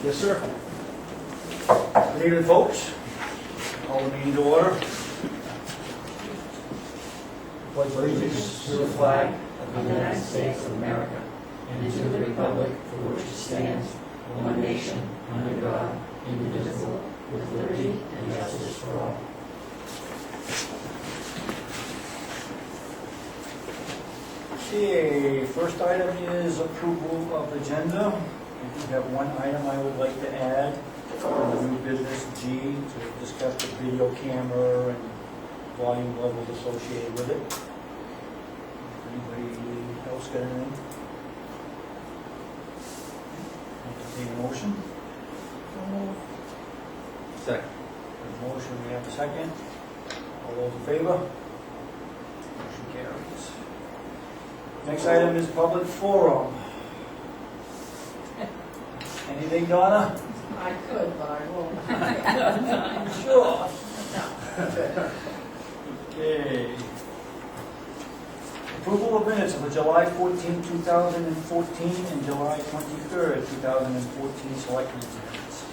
Yes, sir. Good evening, folks. Call the meeting to order. Pledge allegiance To the flag of the United States of America and to the republic for which it stands, one nation, under God, indivisible, with liberty and justice for all. Okay, first item is approval of agenda. I do have one item I would like to add for the new business G to discuss the video camera and volume levels associated with it. Anybody else got anything? Entertain a motion? Second. Motion, we have a second. All those in favor? Motion carries. Next item is public forum. Anything, Donna? I could, but I won't. Sure. No. Okay. Approval of minutes of the July 14, 2014 and July 23rd, 2014 Selectmen's minutes.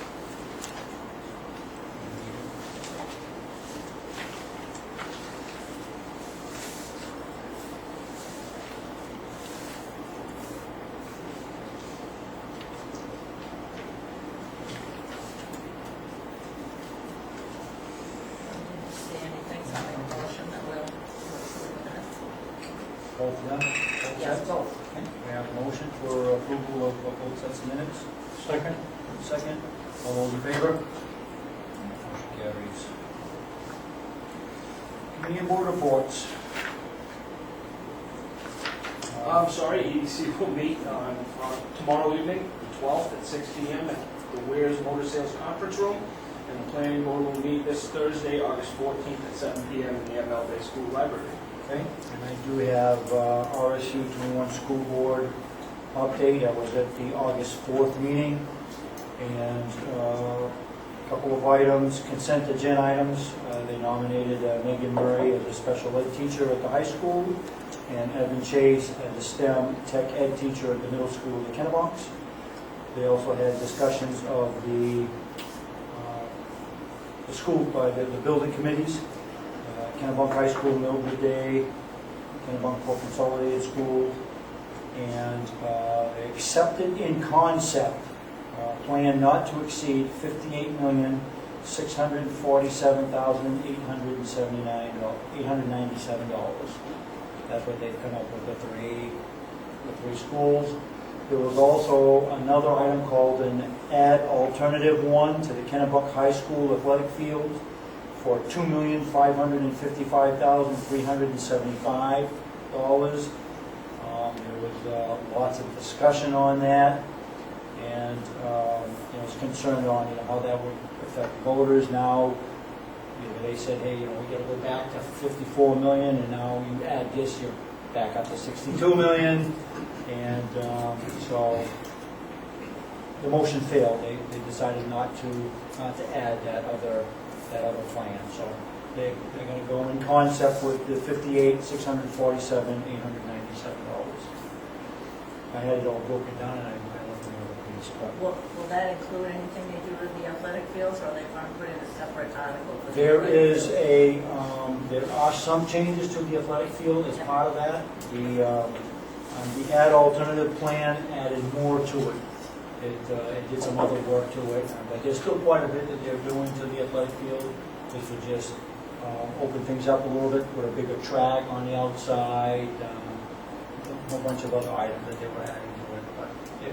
See anything, so I make a motion that will approve that. Both done? Both Yes, sets? both. Okay. We have a motion for approval of both sets of minutes. Second. Second. All those in favor? Motion carries. Committee and board reports. I'm sorry, EDC will meet on tomorrow evening, the 12th at 6 p.m. at the Wares Motor Sales Conference Room. And the planning board will meet this Thursday, August 14th at 7 p.m. in the ML Bay School Library. Okay, and I do have RSU 21 school board update. I was at the August 4th meeting, and a couple of items, consent agenda items. They nominated Megan Murray as a special ed teacher at the high school, and Evan Chase as a STEM tech ed teacher at the middle school, the Kennebunks. They also had discussions of the school, the building committees. Kennebunk High School, Mildred Day, Kennebunk Consolidated School, and they accepted in concept plan not to exceed $58,647,897. That's what they've come up with, the three schools. There was also another item called an add alternative one to the Kennebunk High School athletic field for $2,555,375. There was lots of discussion on that, and was concerned on how that would affect voters. Now, they said, hey, we got to go back to 54 million, and now you add this, you're back up to 62 million, and so the motion failed. They decided not to add that other plan. So they're going to go in concept with the $58,647,897. I had it all broken down, and I left another piece. But Will that include anything they do to the athletic fields, or are they going to put in a separate article? For the there athletic there are some changes to the athletic field as part of that. The add alternative plan added more to it. It did some other work to it, but there's still quite a bit that they're doing to the athletic field. This would just open things up a little bit, put a bigger track on the outside, a whole bunch of other items that they were adding to it. But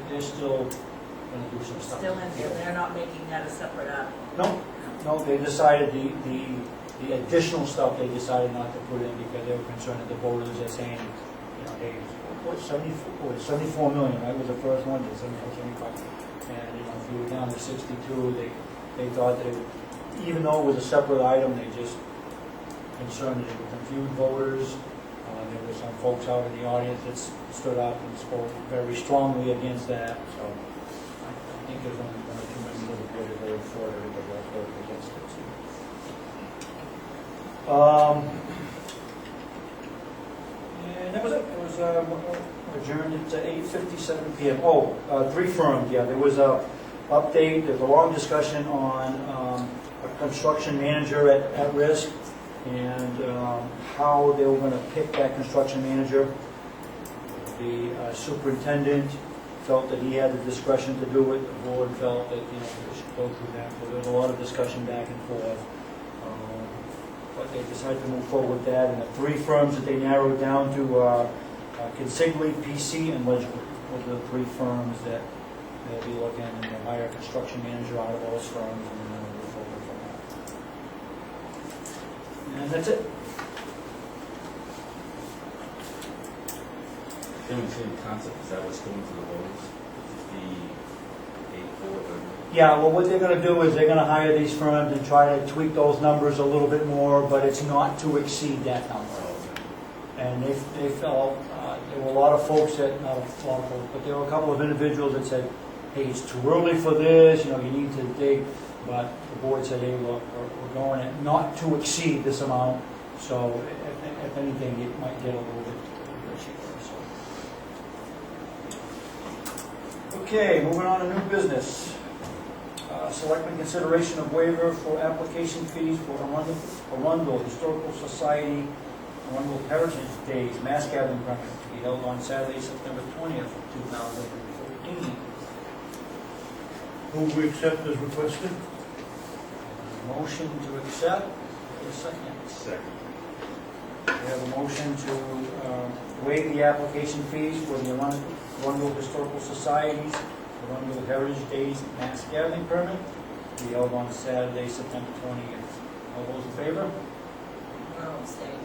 they're still going to do some stuff. Still in here, they're not making that a separate article? No, they decided the additional stuff they decided not to put in because they were concerned that the voters are saying, hey, what, 74 million, right, was the first one, 74, 75. And, if you were down to 62, they thought that even though it was a separate item, they just concerned that it would confuse voters. There were some folks out in the audience that stood up and spoke very strongly against that. So I think there's only one or two members of the board that voted for it, everybody else voted against it. And that was it. It was adjourned at 8:57 p.m. 3 firms. Yeah, there was update, there's a long discussion on a construction manager at risk and how they were going to pick that construction manager. The superintendent felt that he had the discretion to do it. The board felt that, they should go through that. So there was a lot of discussion back and forth. But they decided to move forward with that. And the three firms that they narrowed down to are Consigli, PC, and Legible. Those are the three firms that they'll be looking and they'll hire a construction manager out of those firms and then they'll move forward from that. And that's it. Can we say the concept, is that what's going to the voters? 58, 4, Yeah, well, what they're going to do is they're going to hire these firms and try to tweak those numbers a little bit more, but it's not to exceed that number. And they felt, there were a lot of folks that, not a lot of folks, but there were a couple of individuals that said, hey, it's too early for this, you need to dig. But the board said, hey, look, we're going at not to exceed this amount. So if anything, it might get a little bit cheaper. So. Okay, moving on to new business. Selectmen consideration of waiver for application fees for Arundel Historical Society Arundel Heritage Days mass gathering permit to be held on Saturday, September 20th, 2014. Move we accept as requested. Motion to accept. A second. Second. We have a motion to waive the application fees for the Arundel Historical Society's Arundel Heritage Days mass gathering permit to be held on Saturday, September 20th. All those in favor? I'll abstain.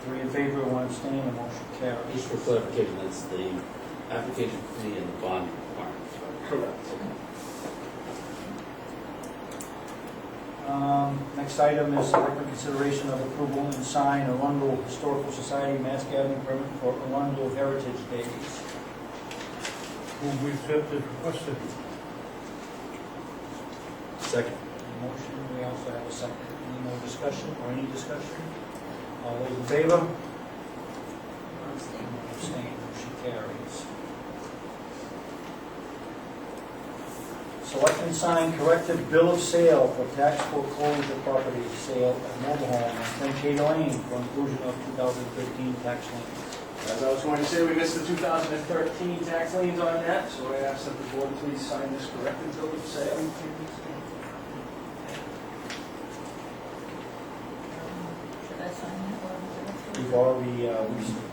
3 in favor, 1 abstaining, the motion carries. Just for clarification, that's the application fee and the bond requirements, right? Correct. Next item is selectmen consideration of approval and sign Arundel Historical Society mass gathering permit for Arundel Heritage Days. Move we accept as requested. Second. Motion, we also have a second. Any more discussion or any discussion? All those in favor? I'll abstain. Abstain, motion carries. Selectmen sign corrected bill of sale for tax foreclosure property sale at mobile home on Frenchie Lane for inclusion of 2013 tax liens. As I was going to say, we missed the 2013 tax liens on that, so I ask that the board please sign this corrected bill of sale. Should I sign that or? We've already,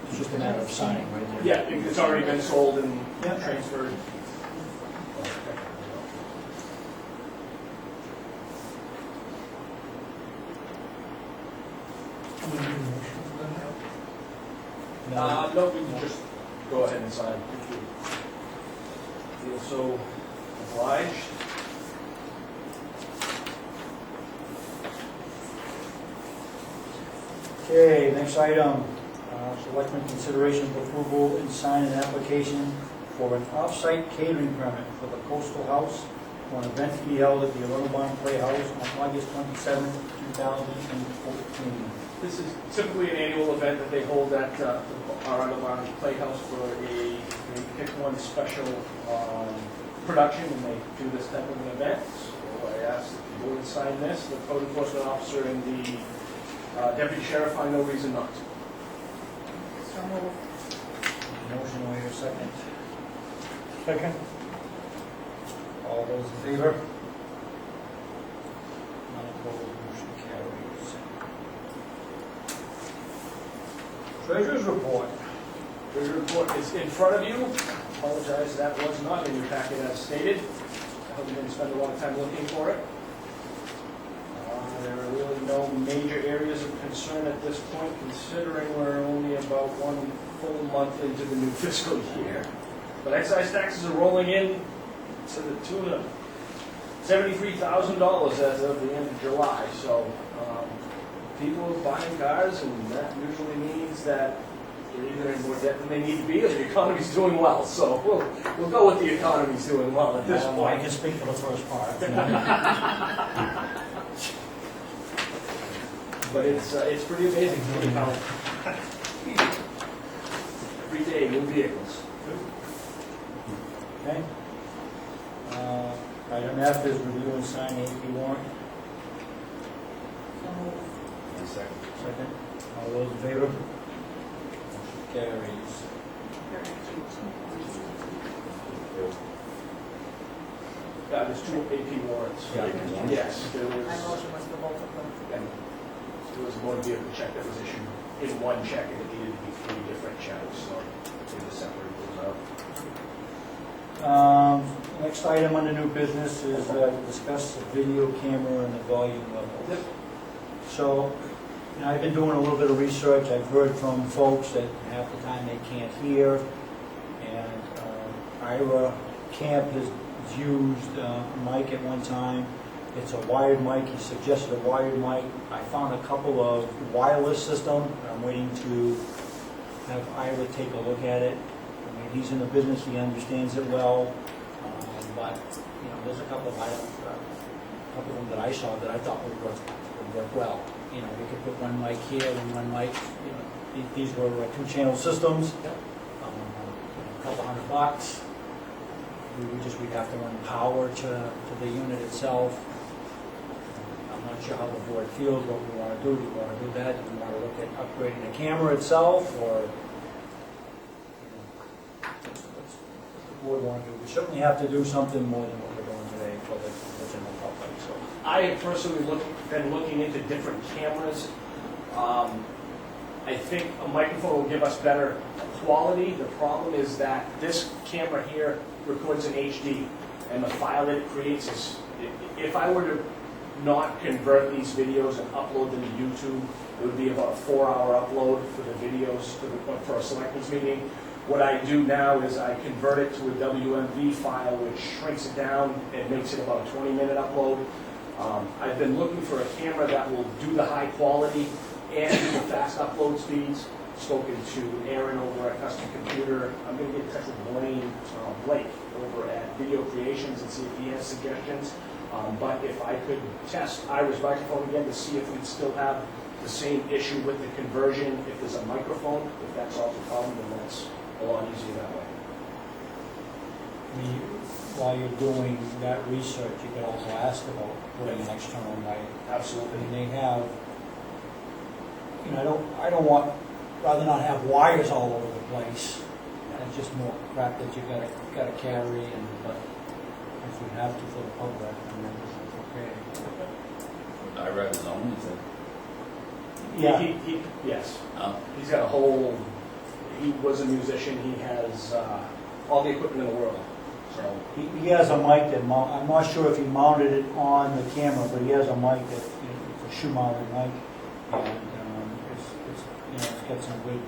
it's just a matter of signing, right? Yeah, it's already been sold and Yeah. transferred. No, we can just go ahead and sign. If you feel so obliged. Okay, next item, selectmen consideration of approval and sign an application for an off-site catering permit for the Coastal House for an event to be held at the Arundel Playhouse on August 27th, 2014. This is typically an annual event that they hold at our Arundel Playhouse for they pick one special production and they do this type of an event. So I asked if you would sign this. The code enforcement officer and the deputy sheriff find no reason not to. So moved. Motion, we have a second. Second. All those in favor? None opposed, motion carries. Treasurer's report. Treasury report is in front of you. Apologize, that was not in your packet as stated. I hope you didn't spend a lot of time looking for it. There are really no major areas of concern at this point, considering we're only about 1 full month into the new fiscal year. But excise taxes are rolling in to the tune of $73,000 as of the end of July. So people are buying cars, and that usually means that they're either in more debt than they need to be, or the economy's doing well. So we'll go with the economy's doing well at this I point. can speak for the first part. But it's pretty amazing to see how every day new vehicles. Okay, Item F is review and sign AP warrant. So moved. And second. Second. All those in favor? Motion carries. There are actually two ones. There's 2 AP warrants. Yeah. Yes, there My was, motion was for both of them. and there was a motor vehicle check that was issued in one check, and it needed to be 3 different checks, so we just separated those out. Next item under new business is discuss the video camera and the volume level. So, you know, I've been doing a little bit of research. I've heard from folks that half the time they can't hear, and Ira Camp has used a mic at one time. It's a wired mic. He suggested a wired mic. I found a couple of wireless systems. I'm waiting to have Ira take a look at it. I mean, he's in the business. He understands it well. But, you know, there's a couple of items, a couple of them that I saw that I thought would work well. You know, we could put one mic here and one mic, you know, these were 2-channel systems. A couple $100. We'd have to run power to the unit itself. I'm not sure how the board feels, what we want to do. Do we want to do that? Do we want to look at upgrading the camera itself, or, you know, what's the board want to do? We certainly have to do something more than what we're doing today for the general public, so. I have personally been looking into different cameras. I think a microphone will give us better quality. The problem is that this camera here records in HD, and the file that it creates is, if I were to not convert these videos and upload them to YouTube, it would be about a 4-hour upload for the videos for a selectmen's meeting. What I do now is I convert it to a WMV file, which shrinks it down and makes it about a 20-minute upload. I've been looking for a camera that will do the high quality and do the fast upload speeds. Spoken to Aaron over at Custom Computer. I'm going to get in touch with Blake over at Video Creations and see if he has suggestions. But if I could test Ira's microphone again to see if we'd still have the same issue with the conversion, if there's a microphone, if that solves the problem, then that's a lot easier that way. I mean, while you're doing that research, you could also ask about putting an external mic. Absolutely. And they have, you know, I don't want, rather not have wires all over the place. And it's just more crap that you gotta carry, and but if we have to for the public, then it's okay. I read his own, he said. Yeah. Yes. Oh. He's got a whole, he was a musician, he has all the equipment in the world. So He has a mic that I'm not sure if he mounted it on the camera, but he has a mic that, you know, it's a shoe-mounted mic, and it's you know, it's got some good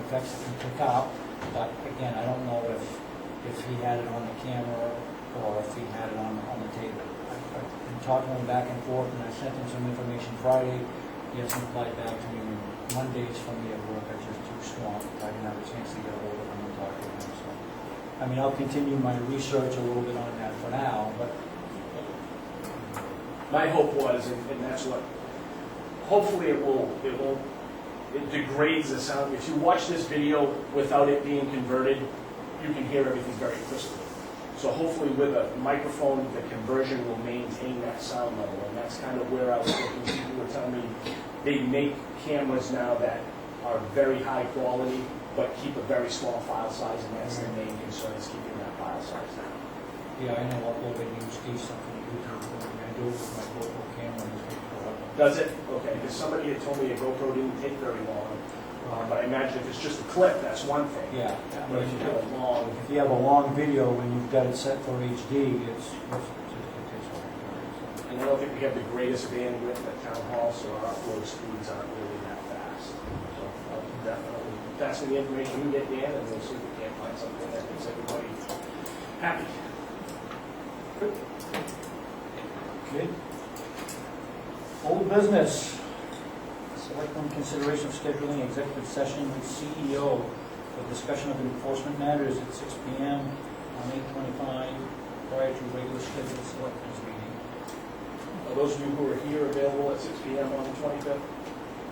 effects it can pick up. But again, I don't know if he had it on the camera or if he had it on the table. I've been talking to him back and forth, and I sent him some information Friday. He hasn't replied back to me. Mondays for me at work are just too swamped. I didn't have a chance to get a hold of him and talk to him. So, I mean, I'll continue my research a little bit on that for now, but my hope was, and that's what, hopefully it degrades the sound. If you watch this video without it being converted, you can hear everything very crystal. So hopefully with a microphone, the conversion will maintain that sound level, and that's kind of where I was looking. People were telling me they make cameras now that are very high quality, but keep a very small file size, and that's the main concern, is keeping that file size down. yeah, I know uploading HD stuff from YouTube. I do it with my GoPro camera. And it's good. Does it? Okay, because somebody had told me a GoPro didn't take very long, but I imagine if it's just a clip, that's one thing. Yeah. But if you have a long, If you have a long video and you've got it set for HD, it takes a while. and I don't think we have the greatest bandwidth at town hall, so our upload speeds aren't really that fast. So I'll definitely pass me the information you get, Dan, and we'll see if we can't find something that makes everybody happy. Okay. Old business. Selectmen consideration of scheduling executive session with CEO for discussion of enforcement matters at 6 p.m. on 8/25 prior to regular scheduled selectmen's meeting. Are those of you who are here available at 6 p.m. on the 25th?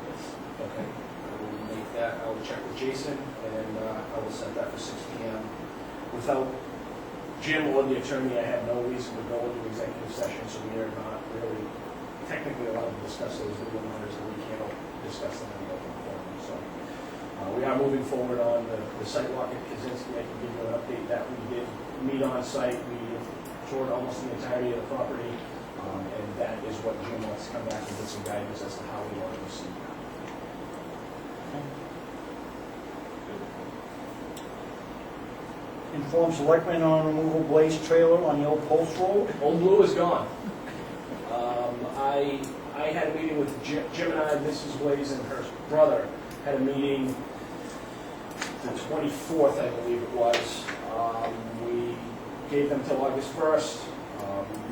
Yes. Okay. I will make that, I will check with Jason, and I will set that for 6 p.m. without Jim or the attorney, I have no reason to go into executive session, so we are not really technically allowed to discuss those legal matters, and we can't discuss them in the open forum. So we are moving forward on the site walk at Kaczynski. I can give you an update that we did meet on site. We toured almost the entirety of the property, and that is what Jim wants to come back and get some guidance as to how we want to proceed. Inform selectmen on removal blaze trailer on the old post road. Old Blue is gone. I had a meeting with Jim and I, Mrs. Blaze and her brother, had a meeting the 24th, I believe it was. We gave them till August 1st.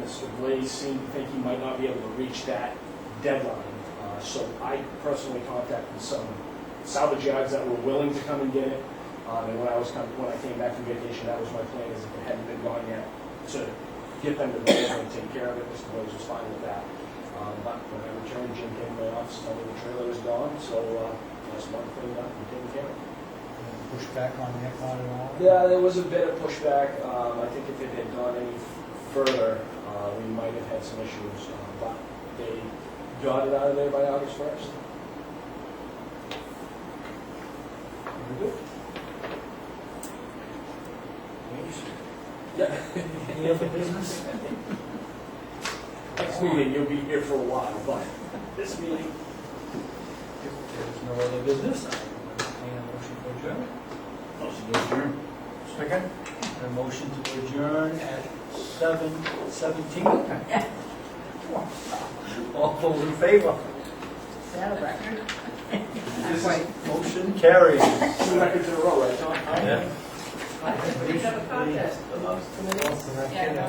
Mr. Blaze seemed to think he might not be able to reach that deadline. So I personally contacted some salvage yards that were willing to come and get it. And when I came back from vacation, that was my plan, is if it hadn't been gone yet, to get them to go over and take care of it. Mr. Blaze was fine with that. But when I returned, Jim came to my office, told me the trailer was gone, so that's one thing that we taken care of. Push back on that one and all. Yeah, there was a bit of pushback. I think if it had gone any further, we might have had some issues, but they got it out of there by August 1st. Very good. Yeah. Any other business? Next meeting, you'll be here for a while, but this meeting, If there's no other business, I will entertain a motion to adjourn. Motion to adjourn. Second. A motion to adjourn at 7:17. All those in favor? Is that a record? this is Motion carries. 2 records in a row, right, Tom? Yeah. We have a contest amongst committees. Yeah, no.